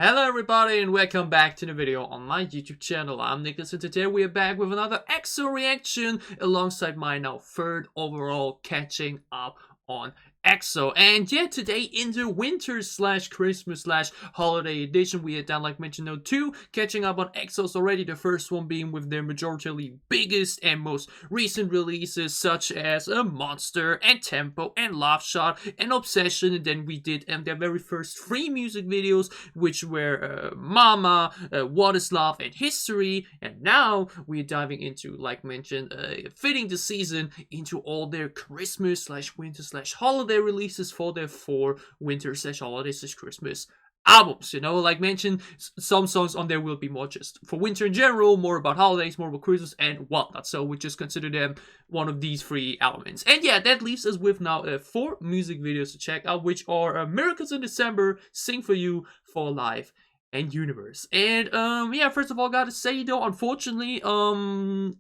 Hello everybody and welcome back to the video on my YouTube channel. I'm Nicholas and today we are back with another EXO reaction alongside my now third overall Catching Up on EXO. And yeah, today in the winter slash Christmas slash holiday edition, we had done, like mentioned, now 2 Catching Up on EXOs already. The first one being with their majorly biggest and most recent releases, such as Monster and Tempo and Love Shot and Obsession. And then we did their very first 3 music videos, which were Mama, What Is Love and History. And now we're diving into, like mentioned, fitting the season into all their Christmas slash winter slash holiday releases for their 4 winter slash holiday slash Christmas albums. You know, like mentioned, some songs on there will be more just for winter in general, more about holidays, more about Christmas and whatnot. So we just consider them one of these 3 elements. And yeah, that leaves us with now 4 music videos to check out, which are Miracles in December, Sing For You, For Life, and Universe. And yeah, first of all, gotta say though, unfortunately,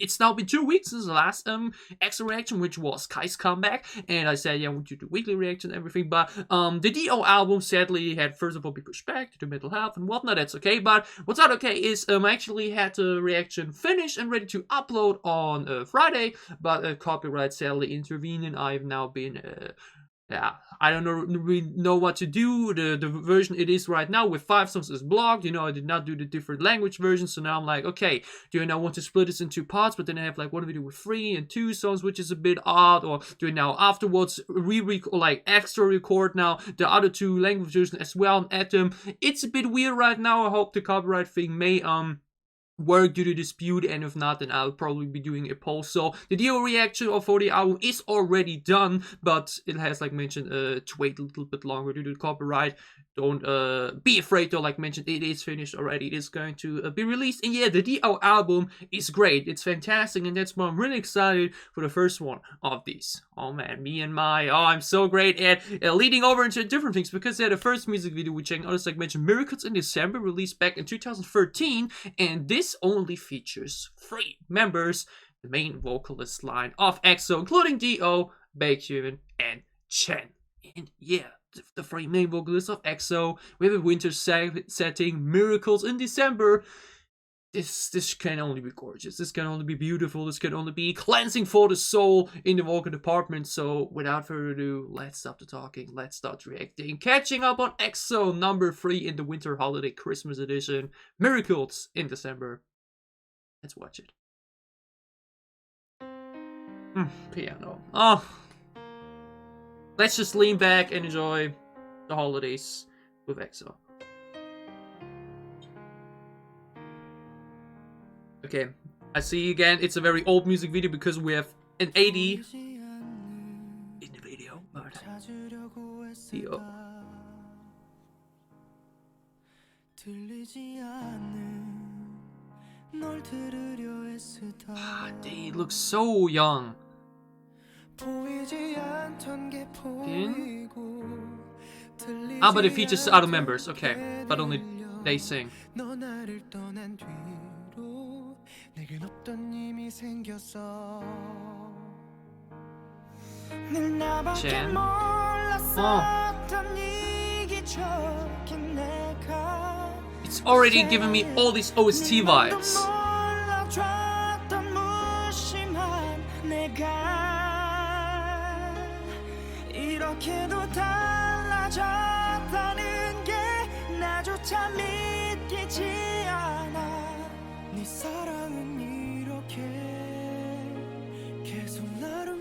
it's now been 2 weeks since the last EXO reaction, which was Kai's comeback. And I said, yeah, we do weekly reaction and everything, but the DO album sadly had first of all be pushed back due to mental health and whatnot. That's okay, but what's not okay is I actually had the reaction finished and ready to upload on Friday, but copyright sadly intervened, and I've now been yeah, I don't really know what to do. The version it is right now with 5 songs is blocked. You know, I did not do the different language versions, so now I'm like, okay, do I now want to split this in 2 parts, but then I have like one video with 3 and 2 songs, which is a bit odd, or do I now afterwards like extra record now the other 2 language versions as well and add them? It's a bit weird right now. I hope the copyright thing may work due to dispute, and if not, then I'll probably be doing a poll. So the DO reaction for the album is already done, but it has, like mentioned, to wait a little bit longer due to copyright. Don't be afraid though, like mentioned, it is finished already. It is going to be released. And yeah, the DO album is great. It's fantastic, and that's why I'm really excited for the first one of these. Oh man, I'm so great at leading over into different things, because the first music video we checked out is, like mentioned, Miracles in December, released back in 2013, and this only features 3 members, the main vocalist line of EXO, including D.O., Baekhyun, and Chen. And yeah, the 3 main vocalists of EXO with a winter setting, Miracles in December. This can only be gorgeous. This can only be beautiful. This can only be cleansing for the soul in the vocal department. So without further ado, let's stop the talking. Let's start reacting. Catching Up on EXO, number 3 in the winter holiday Christmas edition. Miracles in December. Let's watch it. Piano. Oh. Let's just lean back and enjoy the holidays with EXO. Okay, I see again, it's a very old music video because we have an 80 in the video, but D.O. They look so young. But it features other members, okay, but only they sing. Chen. Oh. It's already giving me all these OST vibes.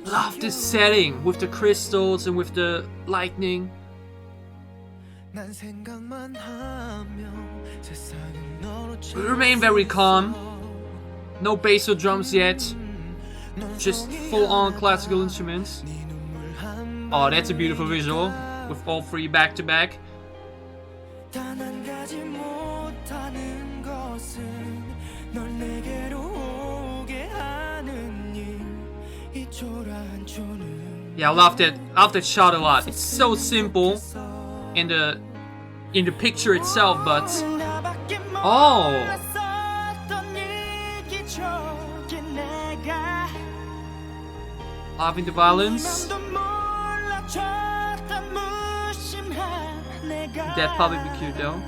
Love this setting with the crystals and with the lightning. We remain very calm. No bass or drums yet. Just full-on classical instruments. Oh, that's a beautiful visual with all 3 back to back. Yeah, I love that shot a lot. It's so simple in the picture itself, but oh, loving the violence. That probably be cute though.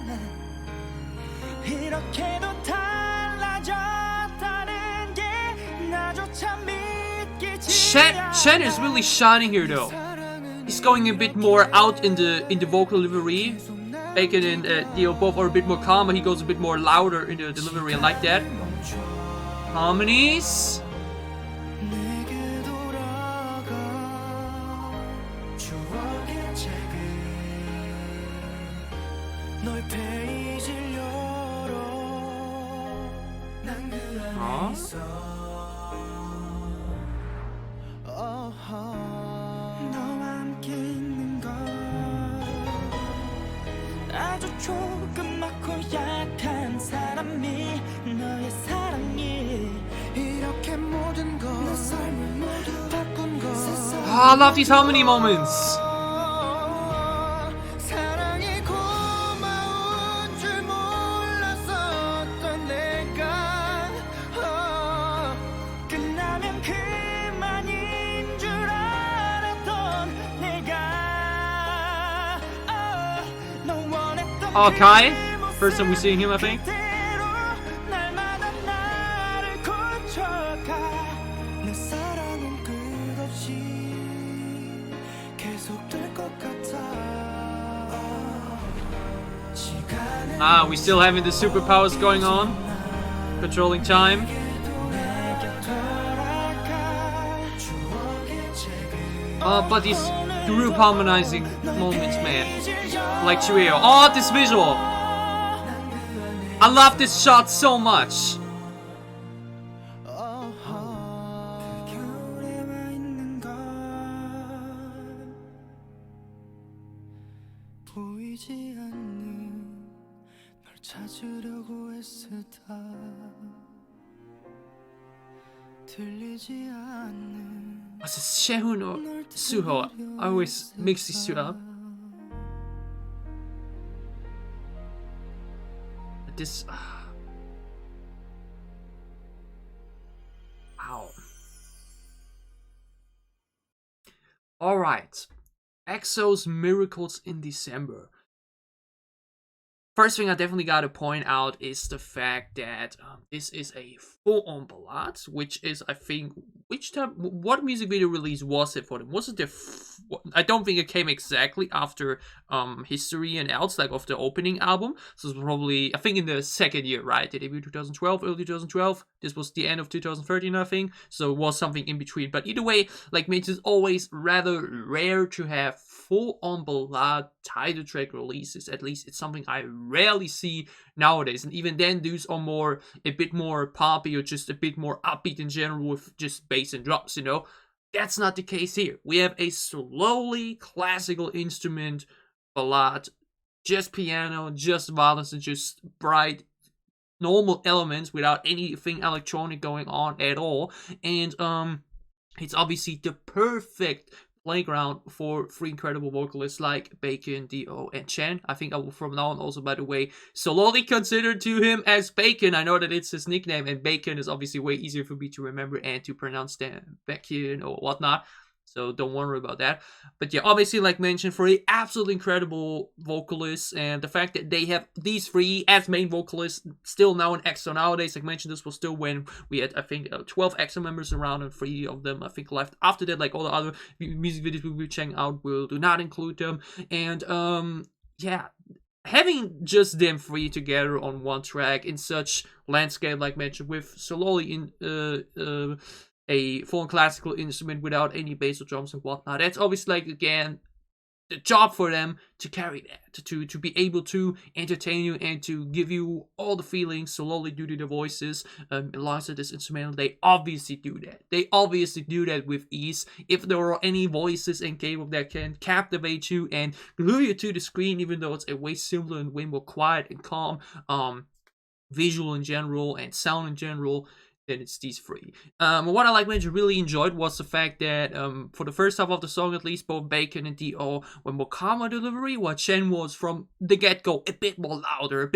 이렇게도 달라졌다는 게 나조차 믿기지 Chen is really shining here though. He's going a bit more out in the vocal delivery. Bacon and Dio both are a bit more calm, but he goes a bit more louder in the delivery. I like that. Harmonies. 내게 돌아가 추억의 책을 너의 페이지를 열어 난 그 안에 있어 너와 함께 있는 것 아주 조그맣고 약한 사람이 너의 사랑이 이렇게 모든 것 내 삶을 모두 바꾼 것 I love these harmony moments. 사랑이 고마운 줄 몰랐었던 내가 끝나면 그만인 줄 알았던 내가 너 원했던 Oh, Kai. First time we seeing him, I think. 그대로 날마다 나를 고쳐가 내 사랑은 끝없이 계속될 것 같아 시간은 Ah, we still having the superpowers going on. Controlling time. 내 곁 돌아가 추억의 책을 But these group harmonizing moments, man. Like Chueo. Oh, this visual. I love this shot so much. 겨울에 와 있는 걸 보이지 않는 널 찾으려고 애쓰다 들리지 않는 Was it Shehun or Suho? I always mix these two up. But this. Ow. Alright. EXO's Miracles in December. First thing I definitely gotta point out is the fact that this is a full-on ballad, which is, I think, what music video release was it for them? Was it I don't think it came exactly after History and Else, like of the opening album. So it's probably, I think, in the second year, right? They debuted 2012, early 2012. This was the end of 2013, I think. So it was something in between. But either way, like, it's always rather rare to have full-on ballad title track releases. At least it's something I rarely see nowadays. And even then, those are a bit more poppy or just a bit more upbeat in general with just bass and drums, you know? That's not the case here. We have a slowly classical instrument ballad, just piano, just violins, and just bright, normal elements without anything electronic going on at all. And it's obviously the perfect playground for three incredible vocalists like Bacon, Dio, and Chen. I think I will from now on also, by the way, solely consider to him as Bacon. I know that it's his nickname, and Bacon is obviously way easier for me to remember and to pronounce than Bacon or whatnot. So don't worry about that. But yeah, obviously, like mentioned, for the absolutely incredible vocalists, and the fact that they have these three as main vocalists still now in EXO nowadays. Like mentioned, this was still when we had, I think, 12 EXO members around, and 3 of them, I think, left after that. Like all the other music videos we'll be checking out will do not include them. And yeah, having just them three together on one track in such landscape, like mentioned, with slowly in a full classical instrument without any bass or drums and whatnot. That's obviously, like, again, the job for them to carry that, to be able to entertain you and to give you all the feelings slowly due to the voices alongside this instrumental. They obviously do that. They obviously do that with ease. If there are any voices in K-pop that can captivate you and glue you to the screen, even though it's a way simpler and way more quiet and calm, visual in general and sound in general, then it's these three. What I really enjoyed was the fact that for the first half of the song, at least, both Bacon and Dio were more calmer delivery, while Chen was from the get-go a bit more louder,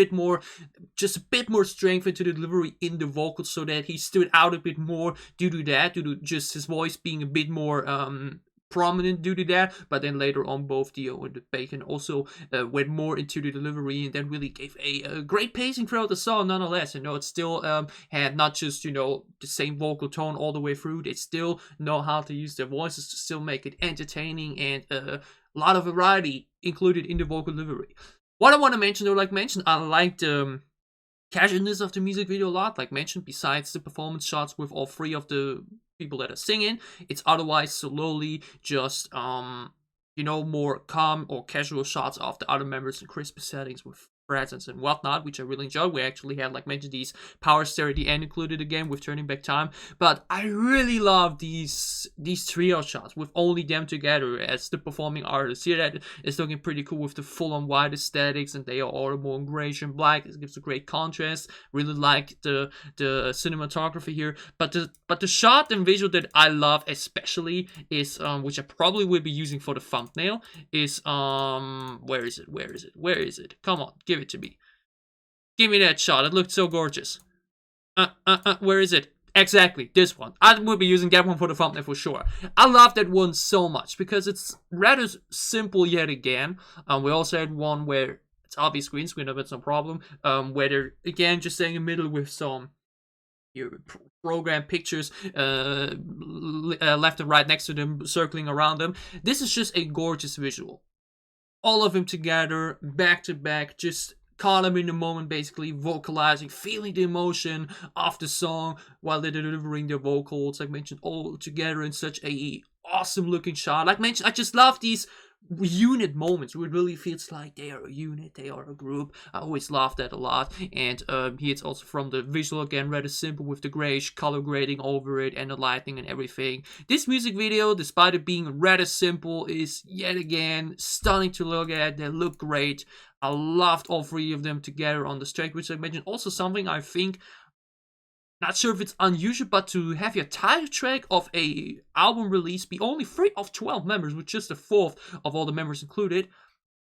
just a bit more strength into the delivery in the vocals, so that he stood out a bit more due to just his voice being a bit more prominent due to that, but then later on both Dio and Bacon also went more into the delivery, and then really gave a great pacing throughout the song nonetheless. It still had not just, the same vocal tone all the way through. They still know how to use their voices to still make it entertaining, and a lot of variety included in the vocal delivery. What I want to mention, I liked casualness of the music video a lot. Like mentioned, besides the performance shots with all three of the people that are singing, it's otherwise slowly just more calm or casual shots of the other members in crisp settings with presence and whatnot, which I really enjoyed. We actually had, like mentioned, these power stare at the end included again with turning back time. But I really love these trio shots with only them together as the performing artists. Here that is looking pretty cool with the full-on white aesthetics, and they are all more in grayish and black. It gives a great contrast. Really like the cinematography here. But the shot and visual that I love especially is which I probably will be using for the thumbnail is where is it? Come on, give it to me. Give me that shot. It looked so gorgeous. Where is it? Exactly, this one. I will be using that one for the thumbnail for sure. I love that one so much because it's rather simple yet again. We also had one where it's obvious green screen, but it's no problem. Where they're again just staying in the middle with some program pictures left and right next to them, circling around them. This is just a gorgeous visual. All of them together, back to back, just caught them in the moment, basically vocalizing, feeling the emotion of the song while they're delivering their vocals. Like mentioned, all together in such a awesome looking shot. Like mentioned, I just love these unit moments where it really feels like they are a unit, they are a group. I always love that a lot. And here it's also from the visual again, rather simple with the grayish color grading over it and the lighting and everything. This music video, despite it being rather simple, is yet again stunning to look at. They look great. I loved all three of them together on the track, which I mentioned. Also something I think, not sure if it's unusual, but to have your title track of a album release be only 3 of 12 members, with just a 4th of all the members included,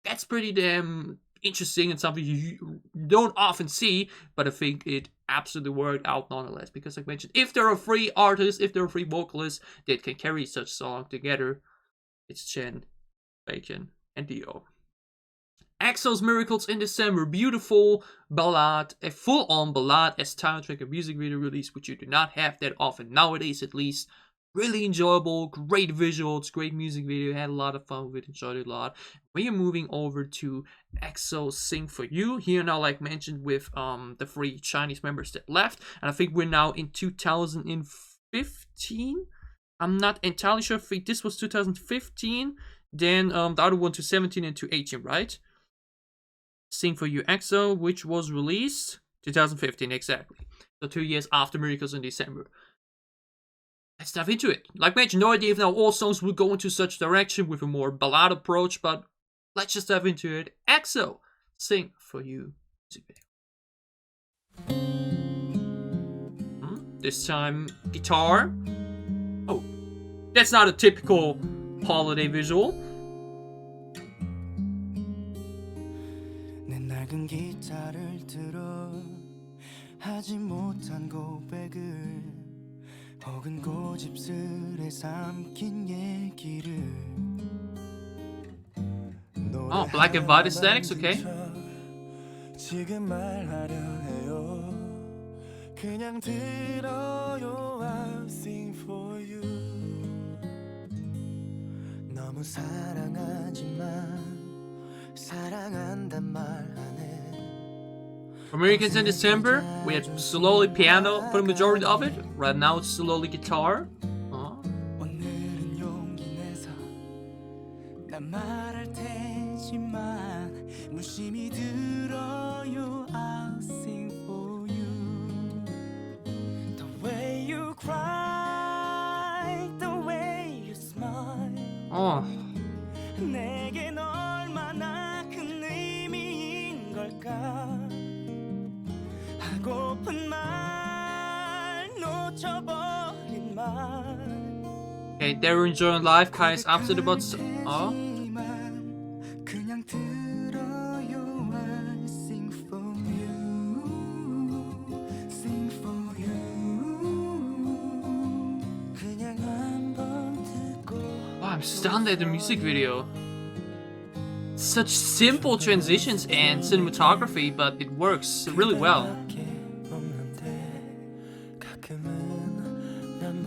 that's pretty damn interesting and something you don't often see, but I think it absolutely worked out nonetheless. Because like I mentioned, if there are 3 artists, if there are 3 vocalists that can carry such song together, it's Chen, Bacon, and Dio. EXO's Miracles in December, beautiful ballad, a full-on ballad as title track of music video release, which you do not have that often nowadays at least. Really enjoyable, great visuals, great music video, had a lot of fun with it, enjoyed it a lot. We are moving over to EXO Sing For You, here now like mentioned with the 3 Chinese members that left, and I think we're now in 2015? I'm not entirely sure, I think this was 2015, then the other one to 17 and to 18, right? Sing For You EXO, which was released 2015, exactly. So 2 years after Miracles in December. Let's dive into it. Like mentioned, no idea if now all songs will go into such direction with a more ballad approach, but let's just dive into it. EXO, Sing For You music video. This time, guitar. Oh, that's not a typical holiday visual. 낡은 기타를 들어 하지 못한 고백을 혹은 고집스레 삼킨 얘기를 Oh, black and white aesthetics, okay. 지금 말하려 해요 그냥 들어요 I'll sing for you 너무 사랑하지만 사랑한단 말 안 해. For Miracles in December, we had slowly piano for the majority of it. Right now it's slowly guitar. 오늘은 용기 내서 난 말할 테지만 무심히 들어요 I'll sing for you The way you cry The way you smile 내겐 얼마나 큰 의미인 걸까 하고픈 말 놓쳐버린 말 Okay, they were enjoying life. Kai is upset about 그냥 들어요 I'll sing for you Sing for you 그냥 한번 듣고 Wow, I'm stunned at the music video. Such simple transitions and cinematography, but it works really well.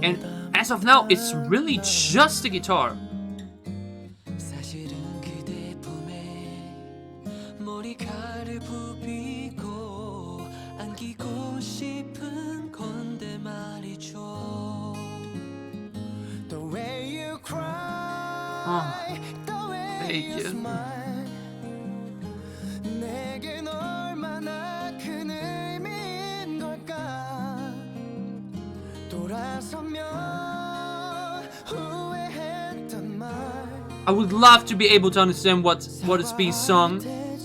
And as of now, it's really just the guitar. Oh, thank you. I would love to be able to understand what is being sung,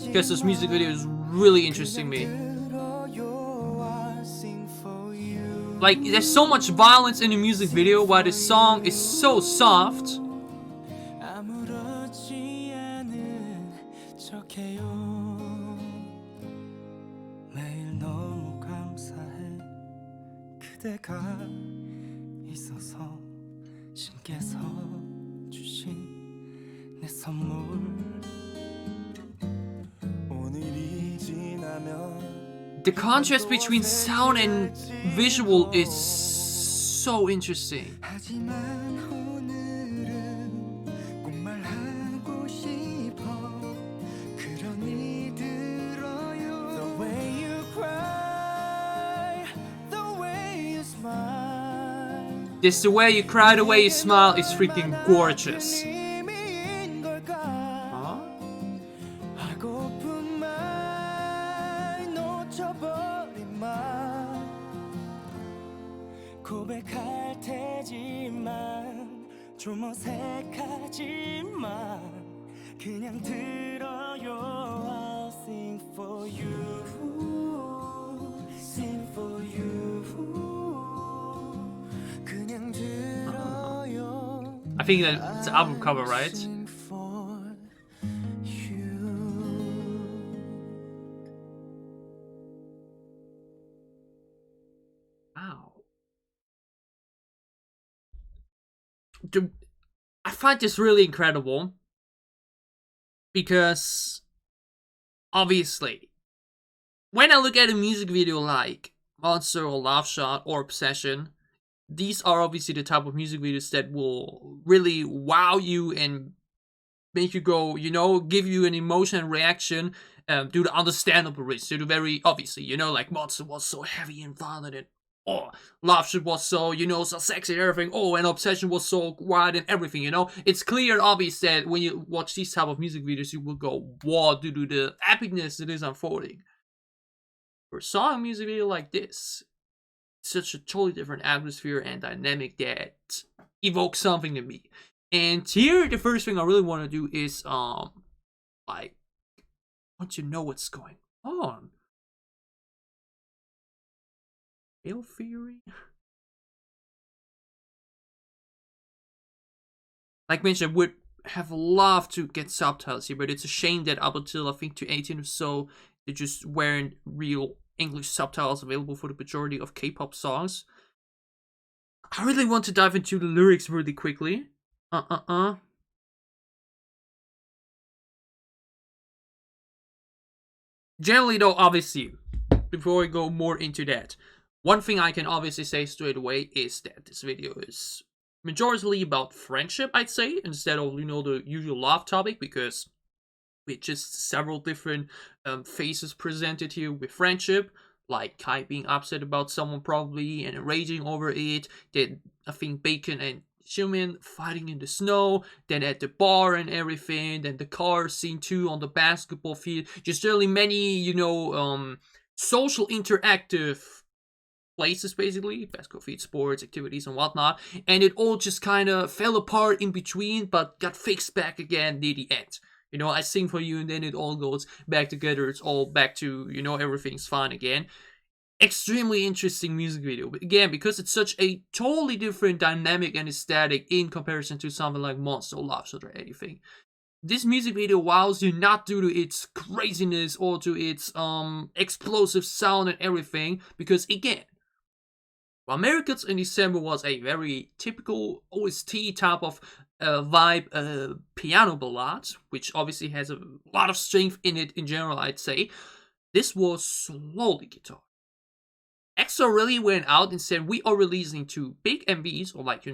because this music video is really interesting me. Like, there's so much violence in the music video, while the song is so soft. The contrast between sound and visual is so interesting. This the way you cry, the way you smile is freaking gorgeous. 그냥 들어요. I'll sing for you, sing for you. 그냥 들어요. I think that it's an album cover, right? Wow. I find this really incredible. Because, obviously, when I look at a music video like Monster or Love Shot or Obsession, these are obviously the type of music videos that will really wow you and make you go, you know, give you an emotion and reaction due to understandable reasons. Due to very, obviously, you know, like Monster was so heavy and violent and oh, Love Shot was so, you know, so sexy and everything. Oh, and Obsession was so wild and everything, you know. It's clear and obvious that when you watch these type of music videos, you will go, wow, due to the epicness that is unfolding. For a song music video like this, it's such a totally different atmosphere and dynamic that evokes something in me. And here, the first thing I really want to do is, like, want to know what's going on. Tail theory? Like mentioned, would have loved to get subtitles here, but it's a shame that up until I think 2018 or so, there just weren't real English subtitles available for the majority of K-pop songs. I really want to dive into the lyrics really quickly. Generally though, obviously, before we go more into that, one thing I can obviously say straight away is that this video is majority about friendship, I'd say, instead of, you know, the usual love topic, because with just several different phases presented here with friendship, like Kai being upset about someone probably and raging over it, then I think Bacon and Xiumin fighting in the snow, then at the bar and everything, then the car scene too on the basketball field, just really many, you know, social interactive places, basically, basketball field, sports, activities, and whatnot, and it all just kind of fell apart in between, but got fixed back again near the end. You know, I sing for you, and then it all goes back together. It's all back to, you know, everything's fine again. Extremely interesting music video. But again, because it's such a totally different dynamic and aesthetic in comparison to something like Monster, Love Shot, or anything. This music video wows you not due to its craziness or to its explosive sound and everything, because again, while HoWiMas in December was a very typical OST type of vibe piano ballad, which obviously has a lot of strength in it in general, I'd say. This was slowly guitar. EXO really went out and said, we are releasing 2 big MVs, or like,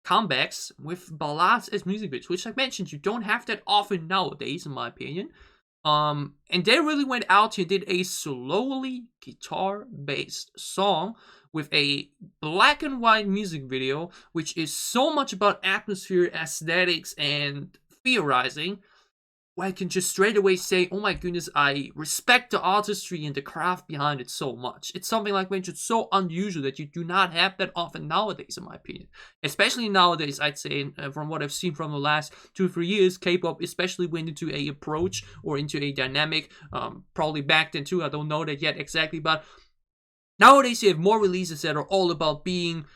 comebacks with ballads as music videos, which like mentioned, you don't have that often nowadays, in my opinion. And they really went out and did a slowly guitar-based song with a black and white music video, which is so much about atmosphere, aesthetics, and theorizing, where I can just straight away say, oh my goodness, I respect the artistry and the craft behind it so much. It's something like mentioned so unusual that you do not have that often nowadays, in my opinion. Especially nowadays, I'd say, from what I've seen from the last 2-3 years, K-pop especially went into a approach or into a dynamic, probably back then too, I don't know that yet exactly, but nowadays you have more releases that are all about being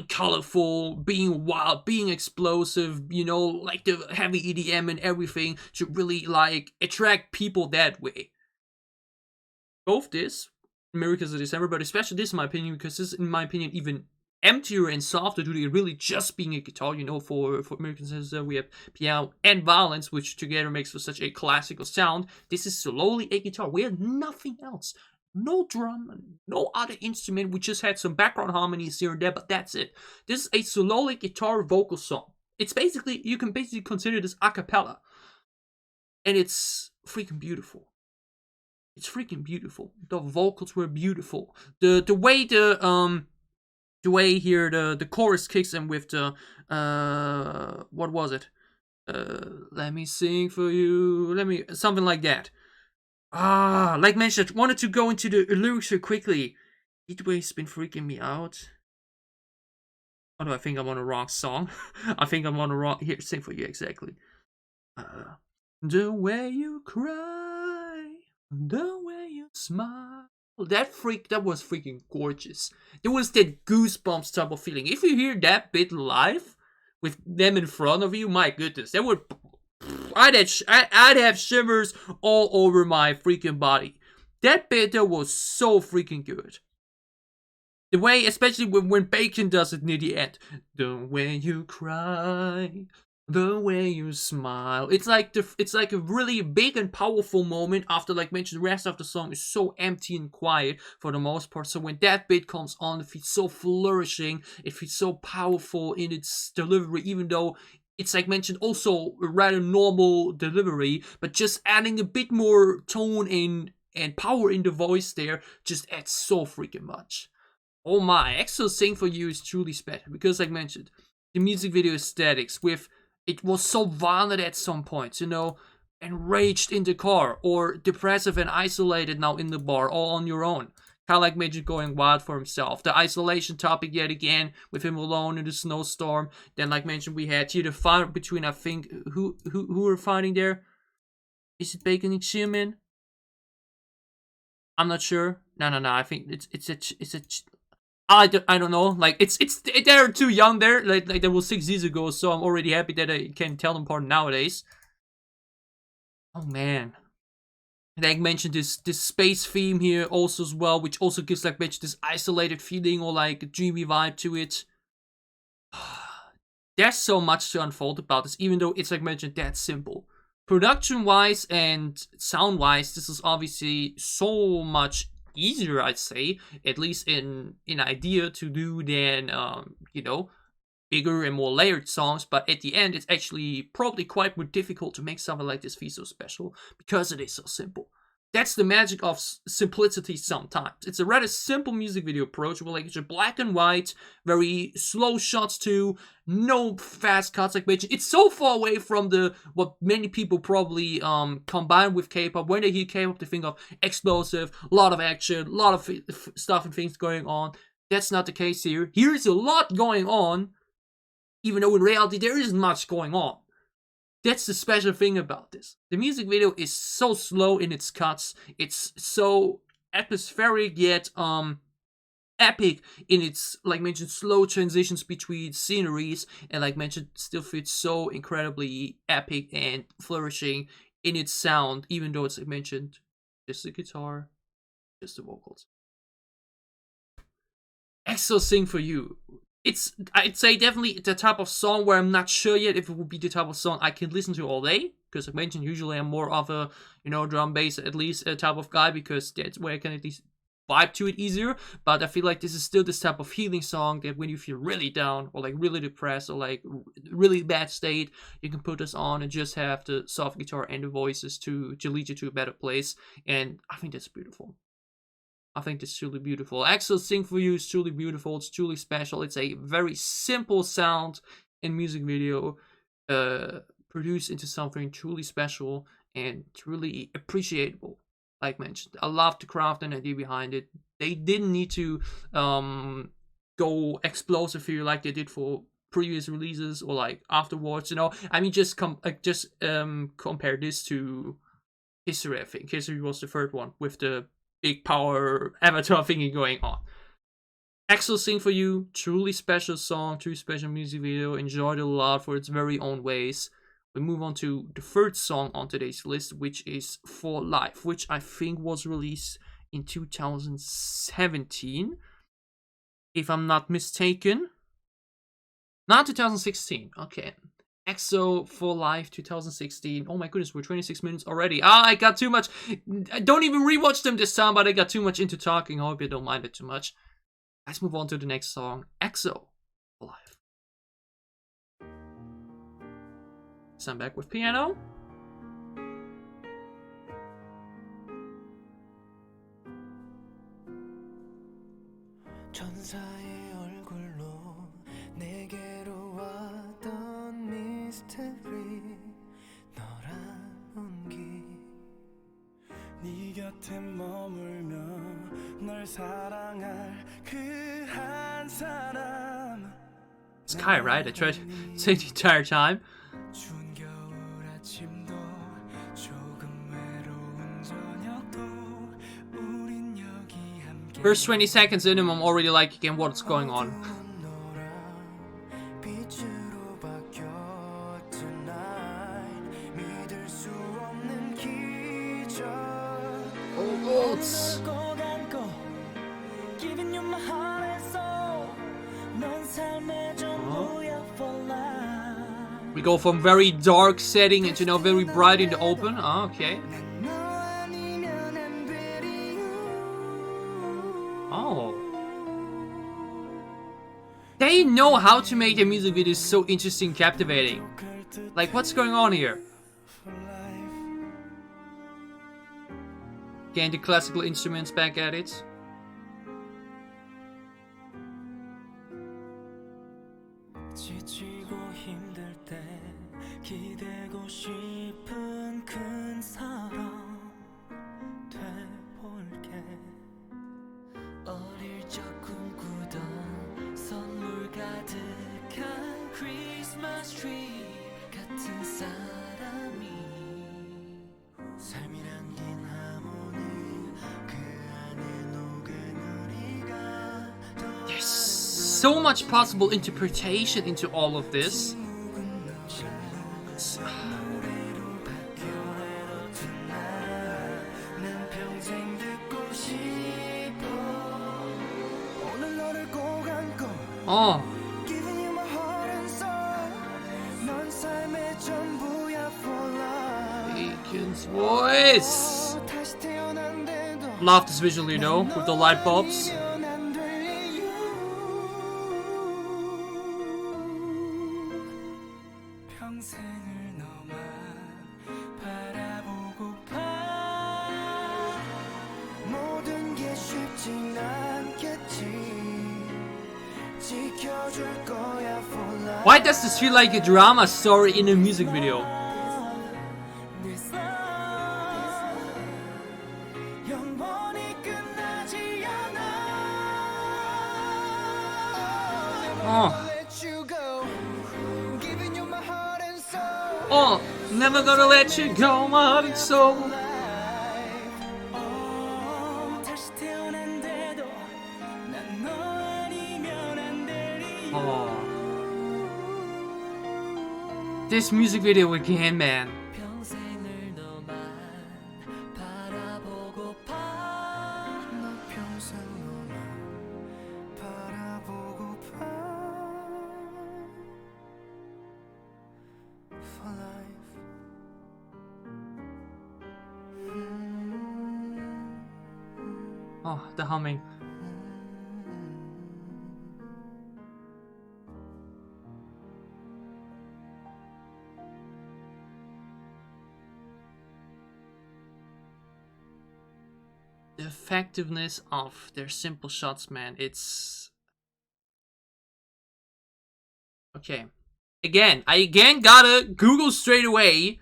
colorful, being wild, being explosive, like the heavy EDM and everything to really like attract people that way. Both this, Miracles of December, but especially this in my opinion, because this is in my opinion even emptier and softer due to really just being a guitar, for Miracles of December we have piano and violins, which together makes for such a classical sound. This is solely a guitar. We have nothing else. No drum, no other instrument. We just had some background harmonies here and there, but that's it. This is a solo guitar vocal song. It's basically, you can basically consider this a cappella. And it's freaking beautiful. It's freaking beautiful. The vocals were beautiful. The way here the chorus kicks in with the what was it? Let me sing for you. Something like that. Like mentioned, wanted to go into the lyrics here quickly. Heatwave's been freaking me out. Oh no, I think I'm on the wrong song. I think I'm on the wrong. Here, sing for you exactly. The way you cry, the way you smile. That was freaking gorgeous. There was that goosebumps type of feeling. If you hear that bit live with them in front of you, my goodness, that would. I'd have shivers all over my freaking body. That bit there was so freaking good. The way, especially when Bacon does it near the end. The way you cry, the way you smile. It's like a really big and powerful moment after, like mentioned, the rest of the song is so empty and quiet for the most part. So when that bit comes on, it feels so flourishing. It feels so powerful in its delivery, even though it's like mentioned also a rather normal delivery, but just adding a bit more tone and power in the voice there just adds so freaking much. Oh my, EXO Sing For You is truly special because like mentioned, the music video aesthetics it was so violent at some points, enraged in the car or depressive and isolated now in the bar all on your own. Kind of like Midget going wild for himself. The isolation topic yet again, with him alone in the snowstorm. Then, like mentioned, we had here the fight between, I think, who were fighting there? Is it Bacon and Xiaomin? I'm not sure. No. I think I don't know. Like they're too young there. Like they were 6 years ago, so I'm already happy that I can tell them apart nowadays. Oh man. Like mentioned this space theme here also as well, which also gives like mentioned this isolated feeling or like a dreamy vibe to it. There's so much to unfold about this, even though it's like mentioned that simple. Production wise and sound wise, this is obviously so much easier, I'd say, at least in idea to do than bigger and more layered songs, but at the end, it's actually probably quite more difficult to make something like this feel so special because it is so simple. That's the magic of simplicity sometimes. It's a rather simple music video approach where like it's a black and white, very slow shots too, no fast cuts like mentioned. It's so far away from what many people probably combine with K-pop. When they hear K-pop, they think of explosive, a lot of action, a lot of stuff and things going on. That's not the case here. Here's a lot going on, even though in reality there isn't much going on. That's the special thing about this. The music video is so slow in its cuts. It's so atmospheric yet epic in its, like mentioned, slow transitions between sceneries, and like mentioned, still feels so incredibly epic and flourishing in its sound, even though it's like mentioned, just the guitar, just the vocals. EXO Sing For You. I'd say definitely the type of song where I'm not sure yet if it would be the type of song I can listen to all day. Because I mentioned usually I'm more of a, drum bass at least type of guy, because that's where I can at least vibe to it easier. But I feel like this is still this type of healing song that when you feel really down or like really depressed or like really bad state, you can put this on and just have the soft guitar and the voices to lead you to a better place. And I think that's beautiful. I think it's truly beautiful. EXO Sing For You is truly beautiful. It's truly special. It's a very simple sound and music video produced into something truly special and truly appreciable. Like mentioned, I love the craft and idea behind it. They didn't need to go explosive here like they did for previous releases or like afterwards. I mean, just compare this to History. I think History was the third one with the big power avatar thingy going on. EXO Sing For You, truly special song, truly special music video. Enjoyed it a lot for its very own ways. We move on to the third song on today's list, which is For Life, which I think was released in 2017, if I'm not mistaken. Not 2016, okay. EXO For Life 2016. Oh my goodness, we're 26 minutes already. I got too much. I don't even rewatch them this time, but I got too much into talking. I hope you don't mind it too much. Let's move on to the next song, EXO For Life. So I'm back with piano. 천사의 얼굴로 내게로 왔던 미스테리 너란 온기 네 곁에 머물며 널 사랑할 그 한 사람. Sky, right? I tried to say the entire time. 추운 겨울 아침도 조금 외로운 저녁도 우린 여기 함께 First 20 seconds in him, I'm already like, again, what's going on? 빛으로 바뀌어 tonight 믿을 수 없는 기적 Oh, it's... Giving you my heart and soul 넌 삶의 전부야 for life We go from very dark setting into now very bright in the open. Oh, okay. 너 아니면 안 되리 Oh. They know how to make their music videos so interesting, captivating. Like, what's going on here? Again, the classical instruments back at it. 지치고 힘들 때 기대고 싶은 큰 사람 돼볼게 어릴 적 꿈꾸던 선물 가득한 크리스마스 트리 같은 사람이 삶이 남긴 하모니 그 안에 녹은 우리가 There's so much possible interpretation into all of this. Oh. Bacon's voice. Love this visual, with the light bulbs. 평생을 너만 바라보고파 모든 게 쉽진 않겠지 지켜줄 거야 for life Why does this feel like a drama story in a music video? 영원히 끝나지 않아 Oh. Let you go Giving you my heart and soul Oh, never gonna let you go, my heart and soul. 다시 태어난데도 난 너 아니면 안 되리 Oh. This music video again, man. 평생을 너만 바라보고파 너 평생 너만 바라보고파 Oh, the humming. The effectiveness of their simple shots, man, it's... Okay. I gotta Google straight away,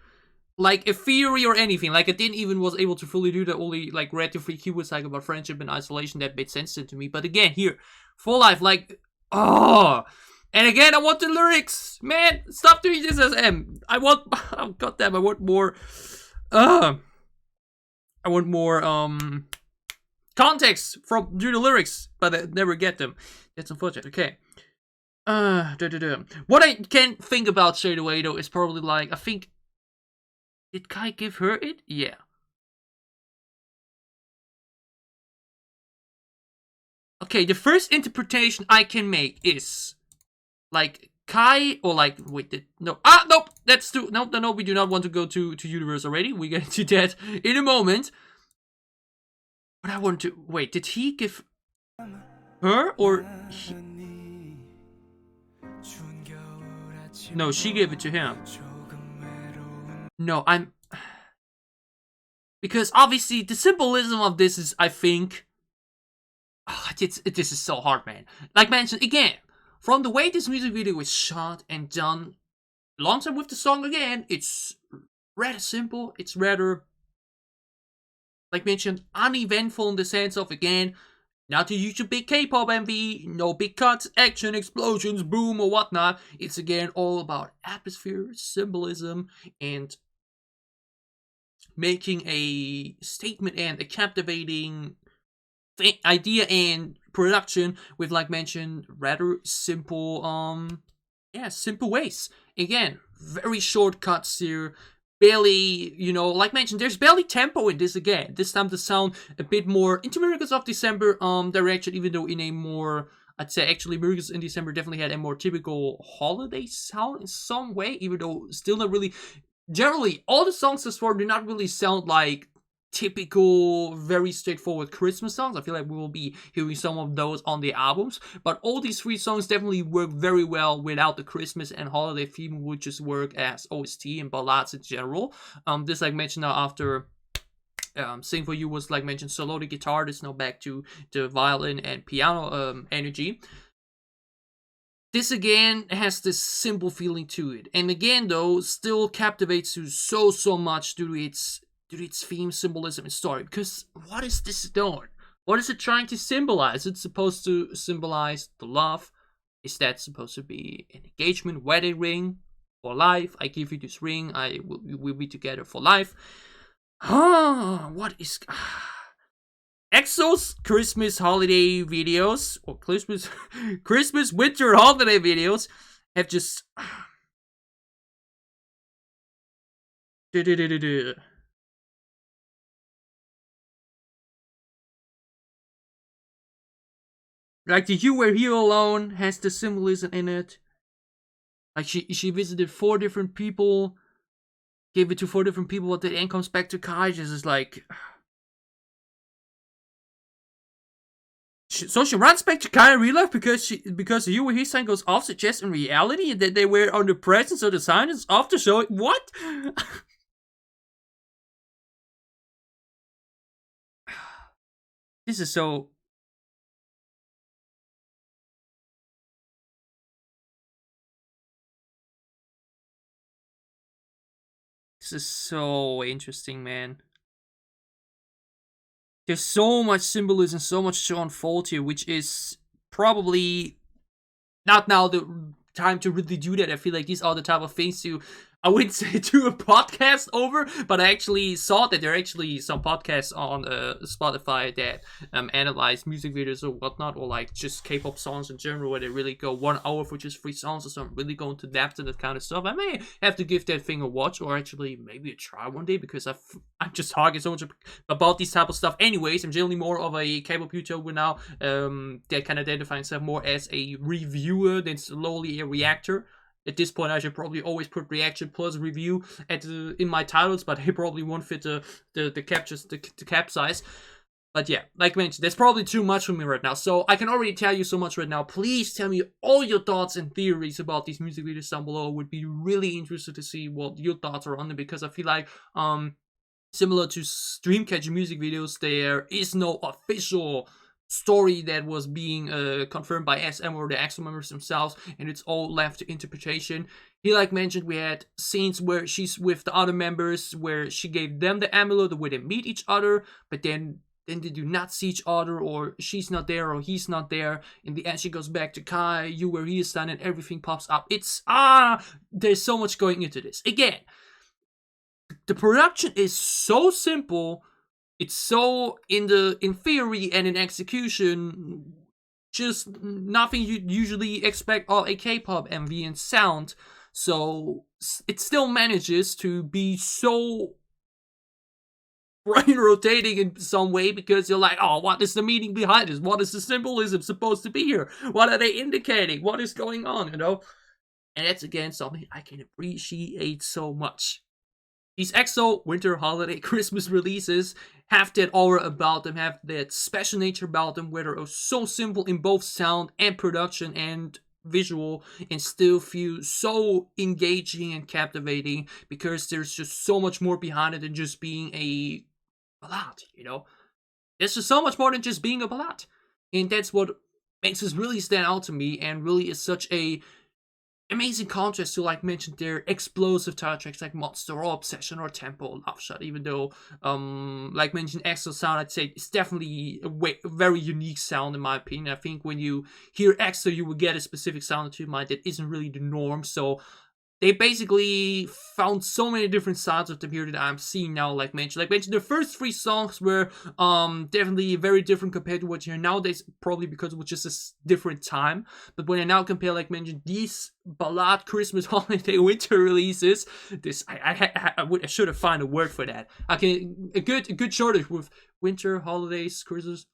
like, a theory or anything. Like, I didn't even was able to fully do that, only, like, read the 3 keywords like about friendship and isolation that made sense to me. But again, here, For Life, like, oh... And again, I want the lyrics! Man, stop doing this as M. I want... Oh, goddamn, I want more... I want more, context from due to lyrics, but I never get them. That's unfortunate. Okay. What I can think about straight away though is probably like, I think, did Kai give her it? Yeah. Okay, the first interpretation I can make is like Kai, or like, wait, no, nope, that's too, no, we do not want to go to universe already. We get to that in a moment. But I want to... Wait, did he give her or... No, she gave it to him. No, I'm... Because obviously the symbolism of this is, I think... Oh, this is so hard, man. Like mentioned, again, from the way this music video is shot and done, alongside with the song again, it's rather simple, it's rather... Like mentioned, uneventful in the sense of, again, not to use a big K-pop MV, no big cuts, action, explosions, boom, or whatnot. It's again all about atmosphere, symbolism, and making a statement and a captivating idea and production with, like mentioned, rather simple, simple ways. Again, very short cuts here. Barely, you know, like mentioned, there's barely tempo in this again. This time the sound a bit more into Miracles of December direction, even though in a more, I'd say actually Miracles in December definitely had a more typical holiday sound in some way, even though still not really, generally, all the songs thus far do not really sound like typical, very straightforward Christmas songs. I feel like we will be hearing some of those on the albums, but all these 3 songs definitely work very well without the Christmas and holiday theme, would just work as OST and ballads in general. This, like mentioned, now after Sing For You was, like mentioned, solo the guitar, this now back to the violin and piano energy. This again has this simple feeling to it, and again though still captivates you so much due to its theme, symbolism, and story. Because what is this doing? What is it trying to symbolize? It's supposed to symbolize the love. Is that supposed to be an engagement, wedding ring, for life? I give you this ring. We'll be together for life. What is... EXO's Christmas holiday videos, or Christmas winter holiday videos, have just... Like the You Were Here Alone has the symbolism in it. Like she visited 4 different people, gave it to 4 different people, but the end comes back to Kai. This is like... So she runs back to Kai in real life because the You Were Here sign goes off, suggests in reality that they were under presence of the sign is off to show it. What? This is so... This is so interesting, man. There's so much symbolism, so much to unfold here, which is probably not now the time to really do that. I feel like these are the type of things to, I wouldn't say do a podcast over, but I actually saw that there are actually some podcasts on Spotify that analyze music videos or whatnot, or like just K-pop songs in general, where they really go 1 hour for just 3 songs or something, really go into depth and that kind of stuff. I may have to give that thing a watch, or actually maybe a try one day, because I'm just talking so much about these type of stuff anyways. I'm generally more of a K-pop YouTuber now, that can identify himself more as a reviewer than slowly a reactor. At this point, I should probably always put reaction plus review in my titles, but they probably won't fit the capsize. But yeah, like mentioned, that's probably too much for me right now. So I can already tell you so much right now. Please tell me all your thoughts and theories about these music videos down below. I would be really interested to see what your thoughts are on them, because I feel like similar to Dreamcatcher music videos, there is no official story that was being confirmed by SM or the EXO members themselves, and it's all left to interpretation. He like mentioned we had scenes where she's with the other members, where she gave them the amulet, where they meet each other, but then they do not see each other, or she's not there, or he's not there. In the end, she goes back to Kai, you where he is standing, everything pops up. It's there's so much going into this. Again, the production is so simple. It's so in theory and in execution, just nothing you usually expect of a K-pop MV in sound. So it still manages to be so brain rotating in some way, because you're like, oh, what is the meaning behind this? What is the symbolism supposed to be here? What are they indicating? What is going on, you know? And that's again something I can appreciate so much. These EXO winter, holiday, Christmas releases have that aura about them, have that special nature about them, where they're so simple in both sound and production and visual, and still feel so engaging and captivating, because there's just so much more behind it than just being a ballad, you know? There's just so much more than just being a ballad. And that's what makes this really stand out to me, and really is such a amazing contrast to, like mentioned, their explosive title tracks like Monster or Obsession or Tempo or Love Shot. Even though, like mentioned, EXO sound, I'd say it's definitely a very unique sound in my opinion. I think when you hear EXO, you will get a specific sound to your mind that isn't really the norm. So they basically found so many different sides of them here that I'm seeing now, like mentioned. Like mentioned, the first 3 songs were definitely very different compared to what you hear nowadays, probably because it was just a different time. But when I now compare, like mentioned, these ballad Christmas holiday winter releases, this I should have found a word for that. Okay, a good shortage with winter, holidays, Christmas.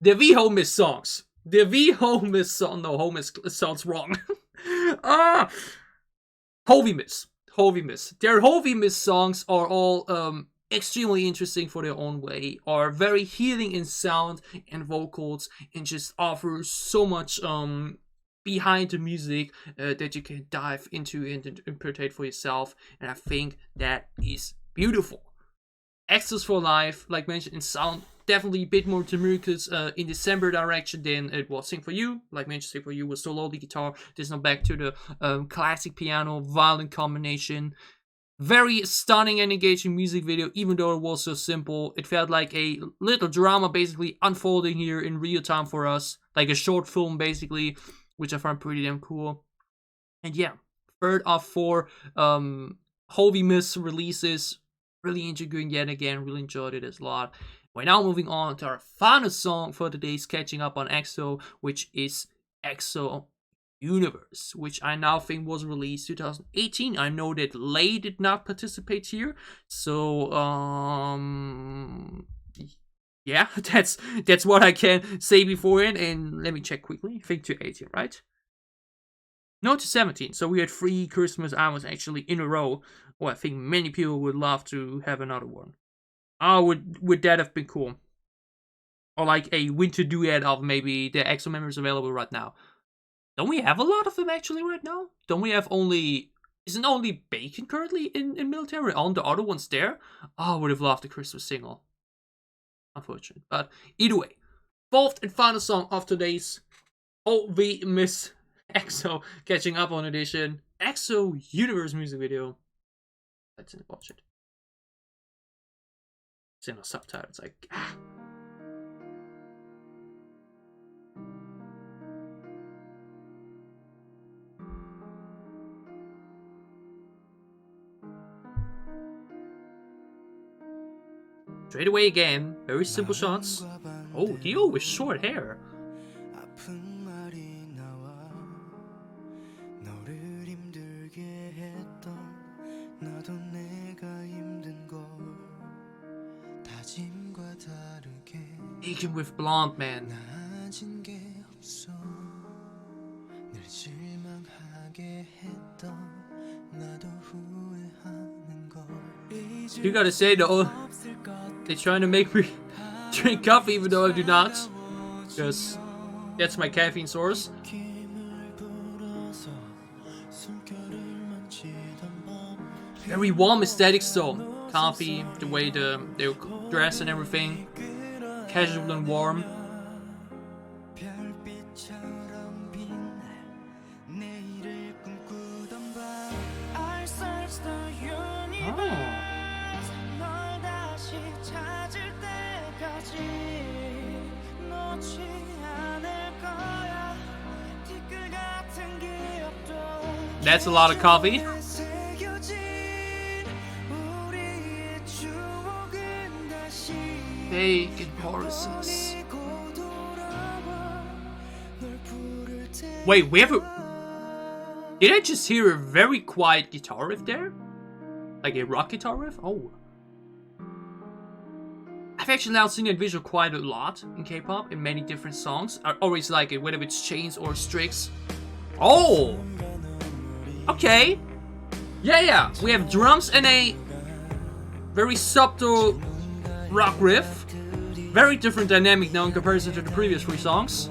The HoWiMas songs. The HoWiMas song. No, HoWiMas sounds wrong. HoWiMas. Their HoWiMas songs are all extremely interesting for their own way, are very healing in sound and vocals, and just offer so much behind the music that you can dive into and interpret for yourself, and I think that is beautiful. Access for Life, like mentioned, in sound, definitely a bit more Tamika's in December direction than it was Sing For You. Like mentioned, Sing For You was solo the guitar. This is now back to the classic piano, violin combination. Very stunning and engaging music video, even though it was so simple. It felt like a little drama basically unfolding here in real time for us. Like a short film basically, which I find pretty damn cool. And yeah, 3rd of 4 HoWiMas releases. Really enjoying yet again, really enjoyed it a lot. We're now moving on to our final song for today's Catching Up on EXO, which is EXO Universe, which I now think was released 2018. I know that Lay did not participate here, so yeah, that's what I can say beforehand. And let me check quickly. I think to 18, right? No, to 17. So we had 3 Christmas albums actually in a row. Well, I think many people would love to have another one. Oh, would that have been cool? Or like a winter duet of maybe the EXO members available right now. Don't we have a lot of them actually right now? Don't we have only... Isn't only Bacon currently in military? Aren't the other ones there? Oh, I would have loved the Christmas single. Unfortunate. But either way. 4th and final song of today's HoWiMas EXO Catching Up On Edition. EXO Universe music video. Let's watch it. It's in a subtitle. It's like... Straight away again, very simple shots. Oh, Dio with short hair. Taken with blonde man. You gotta say though, they're trying to make me drink coffee, even though I do not, because that's my caffeine source. Very warm aesthetic, so coffee, the way they dress and everything, casual and warm. That's a lot of coffee. Bacon choruses. Wait, we have a... Did I just hear a very quiet guitar riff there? Like a rock guitar riff? Oh. I've actually now seen that visual quite a lot in K-pop, in many different songs. I always like it, whether it's Chains or Strix. Oh! Okay. Yeah. We have drums and a very subtle rock riff. Very different dynamic now in comparison to the previous 3 songs.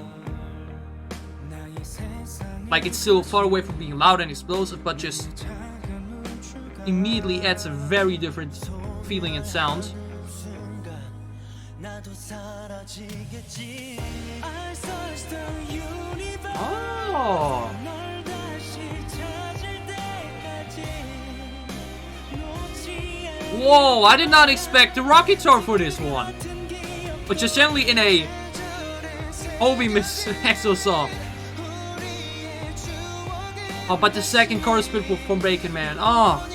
Like, it's still far away from being loud and explosive, but just immediately adds a very different feeling and sound. Oh! Whoa, I did not expect the rock guitar for this one. But just generally in a HoWiMas EXO song. Oh, but the second chorus bit from Bacon, man. Oh.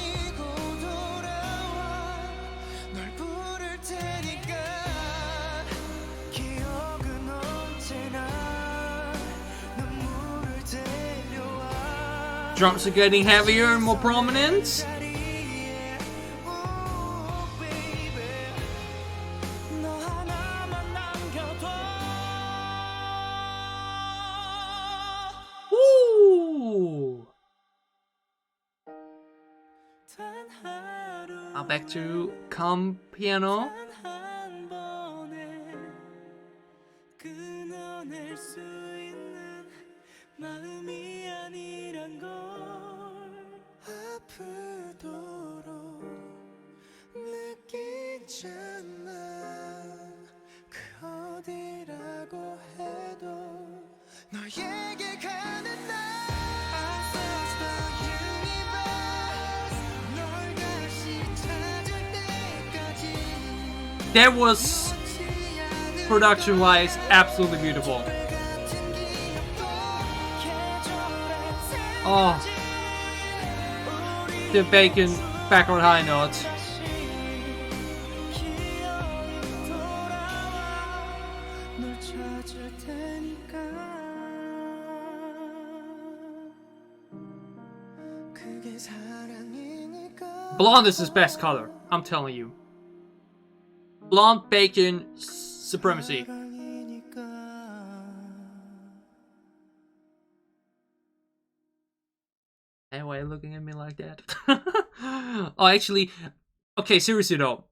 Drums are getting heavier and more prominent. Now back to calm piano. That was, production-wise, absolutely beautiful. Oh, the Bacon background high notes. Blonde is his best color, I'm telling you. Blonde Bacon supremacy. And why are you looking at me like that? Oh, actually, okay, seriously though.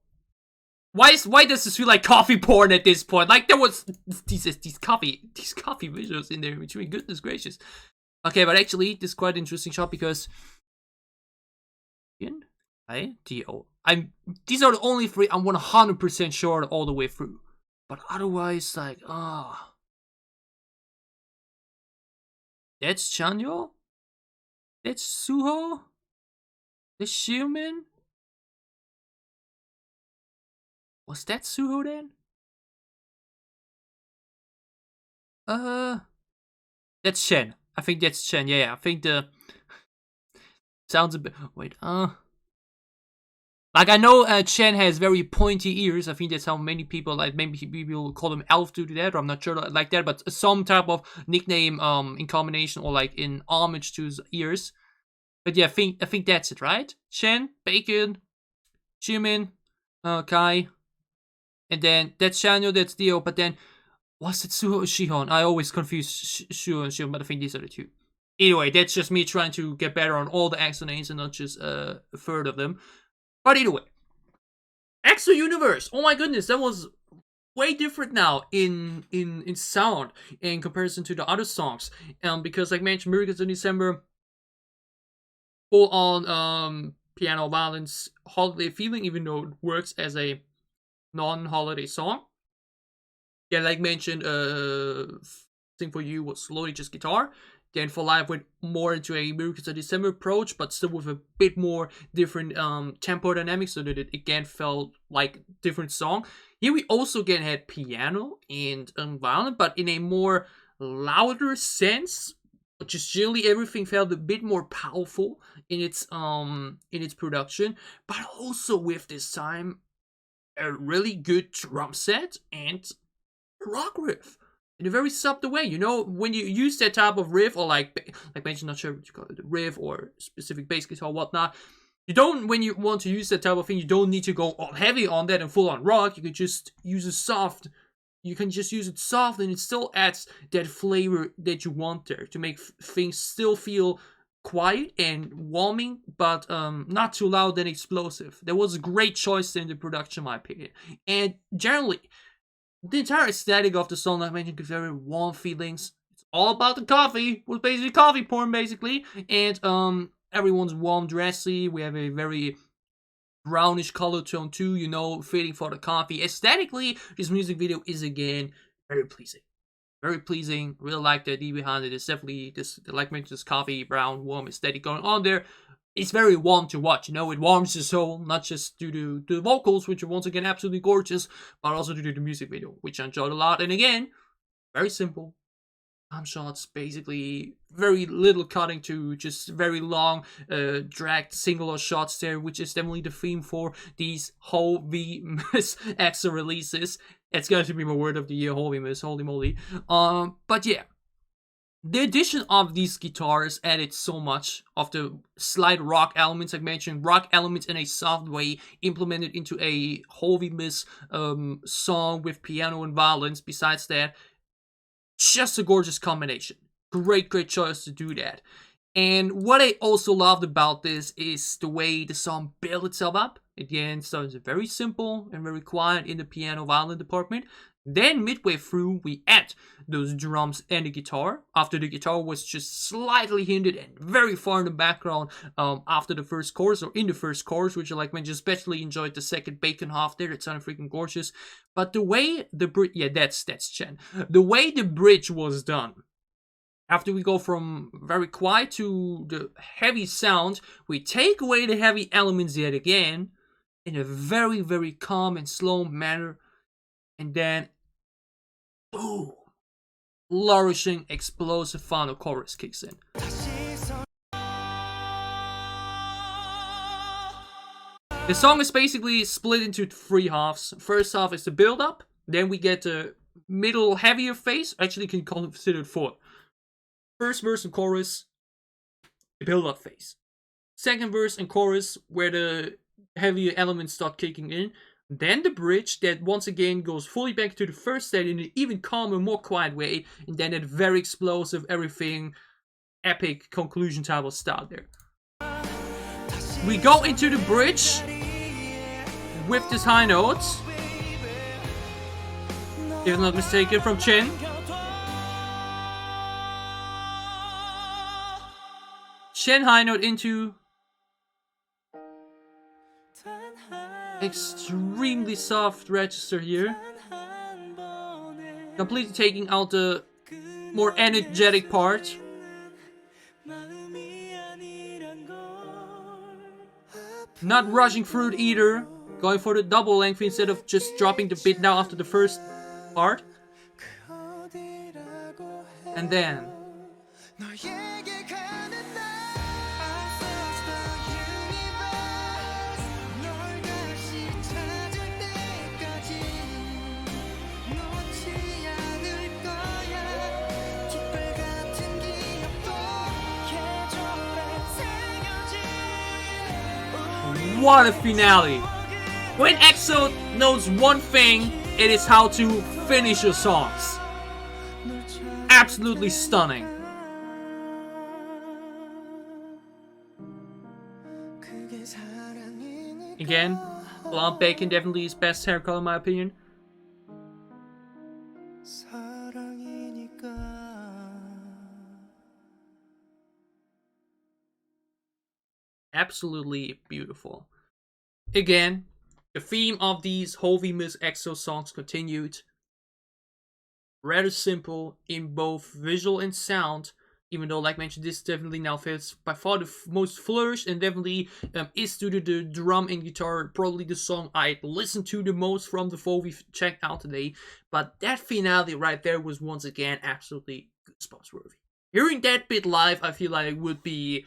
Why does this feel like coffee porn at this point? Like there was these coffee visuals in there, which mean goodness gracious. Okay, but actually, this is quite an interesting shot because these are the only 3 I'm 100% sure all the way through. But otherwise, like, that's Chanyeol? That's Suho? That's Xiumin? Was that Suho then? That's Chen. I think that's Chen. Yeah, I think the sounds a bit. Wait, like I know Chen has very pointy ears. I think that's how many people, like maybe people call him Elf due to that, or I'm not sure like that, but some type of nickname in combination or like in homage to his ears. But yeah, I think that's it, right? Chen, Bacon, Jimin, Kai, and then that's Chanyeol, that's Dio, but then was it Suho or Shihon? I always confuse Suho and Shihon, but I think these are the 2. Anyway, that's just me trying to get better on all the EXO names and not just a third of them. But either way, EXO Universe. Oh my goodness, that was way different now in sound in comparison to the other songs. Because like mentioned, Miracles in December, full on piano violins, holiday feeling, even though it works as a non-holiday song. Yeah, like mentioned, Sing For You was slowly just guitar. Then For Life went more into a Miracles in December approach, but still with a bit more different tempo dynamics, so that it again felt like a different song. Here we also again had piano and violin, but in a more louder sense. Just generally everything felt a bit more powerful in its production, but also with this time a really good drum set and rock riff in a very subtle way. You know, when you use that type of riff, or like mentioned, not sure what you call it, riff or specific bass guitar or whatnot, you don't, when you want to use that type of thing, you don't need to go all heavy on that and full on rock. You can just use a soft. You can just use it soft, and it still adds that flavor that you want there to make things still feel quiet and warming, but not too loud and explosive. There was a great choice in the production, in my opinion. And generally, the entire aesthetic of the song, like I mentioned, gives very warm feelings. It's all about the coffee. It was basically coffee porn, basically. And everyone's warm, dressy. We have a very brownish color tone too, you know, fitting for the coffee. Aesthetically, this music video is again very pleasing. Very pleasing. Really like the idea behind it. It's definitely this, like mentioned, this coffee brown warm aesthetic going on there. It's very warm to watch, you know, it warms your soul, not just due to the vocals, which are once again absolutely gorgeous, but also due to the music video, which I enjoyed a lot. And again, very simple. Time shots, basically very little cutting to just very long dragged singular shots there, which is definitely the theme for these HoWiMas EXO releases. It's going to be my word of the year, HoWiMas, holy moly. But yeah, the addition of these guitars added so much of the slight rock elements. Like mentioned, rock elements in a soft way implemented into a HoWiMas song with piano and violins. Besides that, just a gorgeous combination. Great choice to do that. And what I also loved about this is the way the song built itself up. Again, starts very simple and very quiet in the piano violin department. Then midway through, we add those drums and the guitar. After the guitar was just slightly hinted and very far in the background after the first chorus, or in the first chorus, which I like mentioned, especially enjoyed the second bacon half there. It sounded freaking gorgeous. But the way the bridge, yeah, that's Chen. The way the bridge was done. After we go from very quiet to the heavy sound, we take away the heavy elements yet again in a very, very calm and slow manner. And then, boom, flourishing, explosive final chorus kicks in. The song is basically split into three halves. First half is the build-up. Then we get the middle, heavier phase. Actually, can consider it four. First verse and chorus, the build-up phase. Second verse and chorus, where the heavier elements start kicking in. Then the bridge that once again goes fully back to the first state in an even calmer, more quiet way. And then that very explosive, everything, epic conclusion type of start there. We go into the bridge with this high note. If I'm not mistaken, from Chen. Chen high note into extremely soft register here, completely taking out the more energetic part. Not rushing through it either, going for the double length instead of just dropping the beat down after the first part. And then what a finale! When EXO knows one thing, it is how to finish your songs. Absolutely stunning. Again, blonde bacon definitely his best hair color in my opinion. 사랑이니까. Absolutely beautiful. Again, the theme of these HoWiMas EXO songs continued. Rather simple in both visual and sound, even though, like mentioned, this definitely now fits by far the most flourished and definitely is due to the drum and guitar, probably the song I listened to the most from the 4 we've checked out today. But that finale right there was once again absolutely goosebumps worthy. Hearing that bit live, I feel like it would be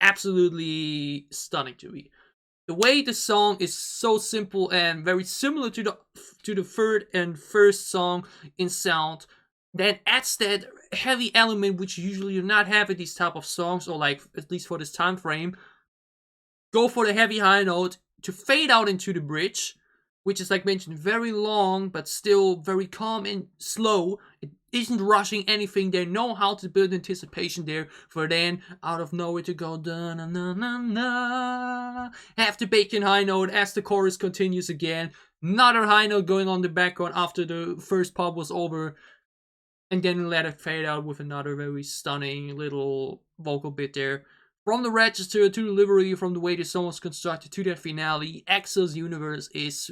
absolutely stunning to me. The way the song is so simple and very similar to the third and first song in sound, then adds that heavy element which you usually do not have in these type of songs, or like at least for this time frame. Go for the heavy high note to fade out into the bridge, which is, like mentioned, very long but still very calm and slow. It isn't rushing anything. They know how to build anticipation there for then out of nowhere to go da na na na na. Have the bacon high note as the chorus continues again. Another high note going on the background after the first part was over. And then let it fade out with another very stunning little vocal bit there. From the register to the delivery, from the way the song was constructed to that finale, EXO's universe is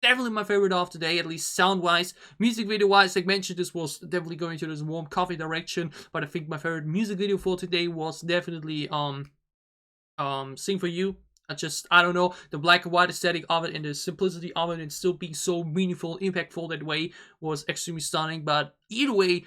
definitely my favorite of today, at least sound-wise. Music video-wise, like mentioned, this was definitely going to this warm coffee direction, but I think my favorite music video for today was definitely Sing For You. I don't know, the black and white aesthetic of it and the simplicity of it and still being so meaningful, impactful that way was extremely stunning. But either way,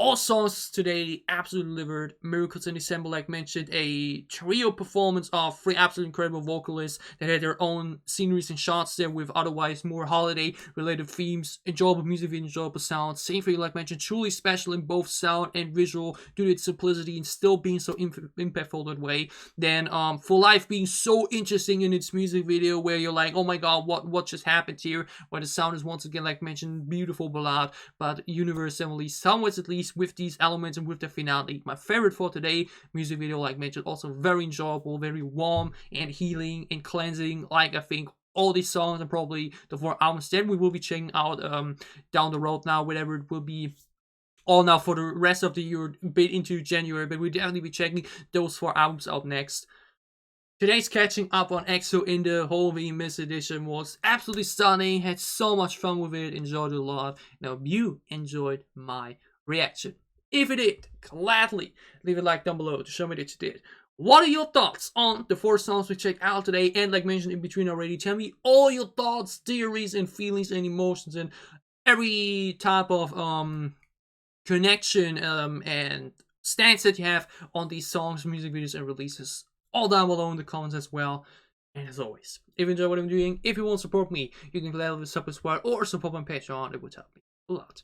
all songs today absolutely delivered. Miracles in December, like mentioned, a trio performance of 3 absolutely incredible vocalists that had their own sceneries and shots there with otherwise more holiday-related themes, enjoyable music video, enjoyable sound. Same for you, like mentioned, truly special in both sound and visual due to its simplicity and still being so impactful that way. Then For Life being so interesting in its music video where you're like, oh my god, what just happened here? Where the sound is once again, like mentioned, beautiful ballad, but universally, somewhat at least, with these elements and with the finale. My favorite for today, music video, like mentioned, also very enjoyable, very warm and healing and cleansing. Like I think all these songs and probably the 4 albums that we will be checking out down the road now, whatever it will be all now for the rest of the year, a bit into January, but we'll definitely be checking those 4 albums out next. Today's Catching Up on EXO in the HoWiMas Edition was absolutely stunning, had so much fun with it, enjoyed it a lot. Now, if you enjoyed my reaction, if you did, gladly leave a like down below to show me that you did. What are your thoughts on the 4 songs we checked out today? And like mentioned in between already, tell me all your thoughts, theories, and feelings and emotions and every type of connection and stance that you have on these songs, music videos, and releases. All down below in the comments as well. And as always, if you enjoy what I'm doing, if you want to support me, you can gladly sub as well or support my Patreon. It would help me a lot.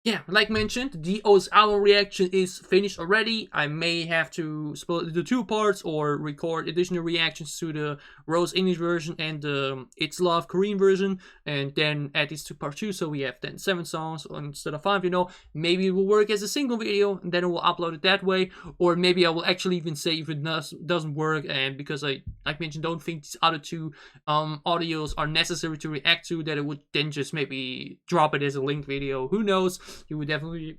Yeah, like mentioned, the O's album reaction is finished already. I may have to split it into 2 parts or record additional reactions to the Rose English version and the It's Love Korean version, and then add these to part 2, so we have then 7 songs instead of 5, you know. Maybe it will work as a single video, and then I will upload it that way, or maybe I will actually even say if it doesn't work, and because I, like mentioned, don't think these other 2 audios are necessary to react to, that it would then just maybe drop it as a linked video. Who knows? You would definitely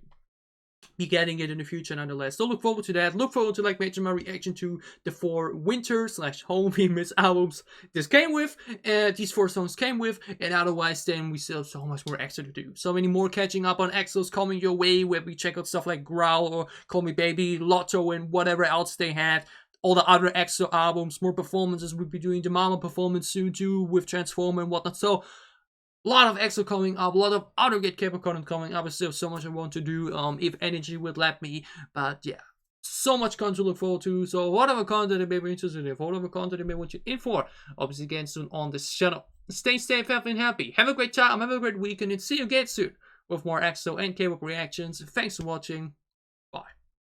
be getting it in the future nonetheless. So look forward to that. Look forward to, like mentioned, my reaction to the 4 winter/HoWiMas albums this came with. These 4 songs came with, and otherwise then we still have so much more EXO to do. So many more catching up on EXOs coming your way, where we check out stuff like Growl or Call Me Baby, Lotto, and whatever else they had. All the other EXO albums, more performances. We'll be doing the Mama performance soon too with Transformer and whatnot. So a lot of EXO coming up, a lot of other Get K-pop content coming up. I still have so much I want to do, if energy would let me. But yeah, so much content to look forward to. So whatever content you may be interested in, whatever content you may want you in for, obviously again soon on this channel. Stay safe, healthy, and happy. Have a great time, have a great weekend, and see you again soon with more EXO and K-pop reactions. Thanks for watching.